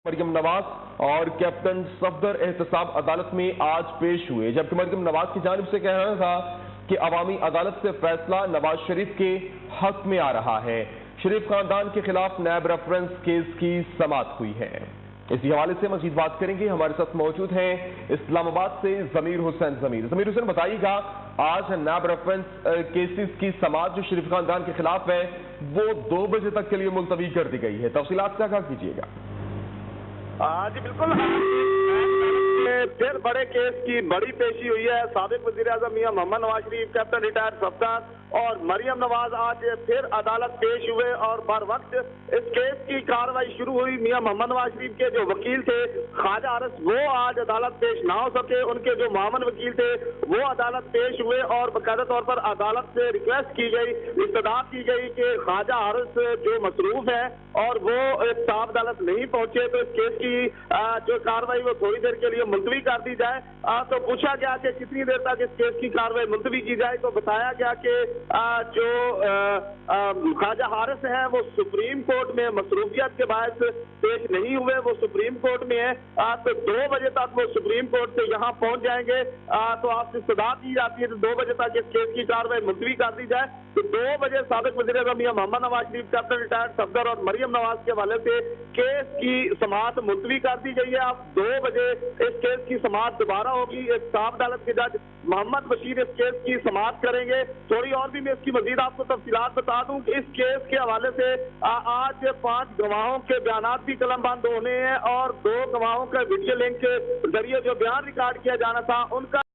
मरियम नवाज और कैप्टन सफदर एहतसाब अदालत में आज पेश हुए, जबकि मरियम नवाज की जानिब से कहना था कि अवामी अदालत से फैसला नवाज शरीफ के हक में आ रहा है। शरीफ खानदान के खिलाफ नैब रेफरेंस केस की समाअत हुई है। इसी हवाले से मजीद बात करेंगे। हमारे साथ मौजूद हैं इस्लामाबाद से जमीर हुसैन। बताइएगा, आज नैब रेफरेंस केसेस की समाअत जो शरीफ खानदान के खिलाफ है वो 2 बजे तक के लिए मुलतवी कर दी गई है। तफसीलात क्या कहा कीजिएगा। जी बिल्कुल, फिर बड़े केस की बड़ी पेशी हुई है। साबिक वजीर आजम मियां मोहम्मद नवाज शरीफ, कैप्टन रिटायर्ड सफदर और मरियम नवाज आज फिर अदालत पेश हुए और बर वक्त इस केस की कार्रवाई शुरू हुई। मियां मोहम्मद नवाज शरीफ के जो वकील थे ख्वाजा आरस, वो आज अदालत पेश ना हो सके। उनके जो मामन वकील थे वो अदालत पेश हुए और बाकायदा तौर पर अदालत से रिक्वेस्ट की गई, इस्तदा की गई कि ख्वाजा आरस जो मसरूफ है और वो एहतसाब अदालत नहीं पहुंचे तो इस केस की जो कार्रवाई वो थोड़ी देर के लिए मुलतवी कर दी जाए। तो पूछा गया कि कितनी देर तक इस केस की कार्रवाई मुलतवी की जाए, तो बताया गया कि जो ख्वाजा हारिस है वो सुप्रीम कोर्ट में मसरूफियत के बायस पेश नहीं हुए, वो सुप्रीम कोर्ट में है। तो 2 बजे तक वो सुप्रीम कोर्ट से यहाँ पहुंच जाएंगे। तो आपसे सदा की जाती है तो 2 बजे तक इस केस की कार्रवाई मुलतवी कर दी जाए। तो 2 बजे साबिक वज़ीर आज़म मियां मोहम्मद नवाज शरीफ, कैप्टन रिटायर्ड सफदर और मरियम नवाज के हवाले से केस की समाअत मुलतवी कर दी गई है। अब 2 बजे इस केस की समाअत दोबारा होगी। एहतसाब अदालत के जज मोहम्मद बशीर इस केस की समाअत करेंगे। थोड़ी और भी मैं इसकी मजीद आपको तफसीलात बता दूं कि इस केस के हवाले से आज 5 गवाहों के बयानात भी कलमबंद होने हैं और 2 गवाहों का वीडियो लिंक के जरिए जो बयान रिकॉर्ड किया जाना था उनका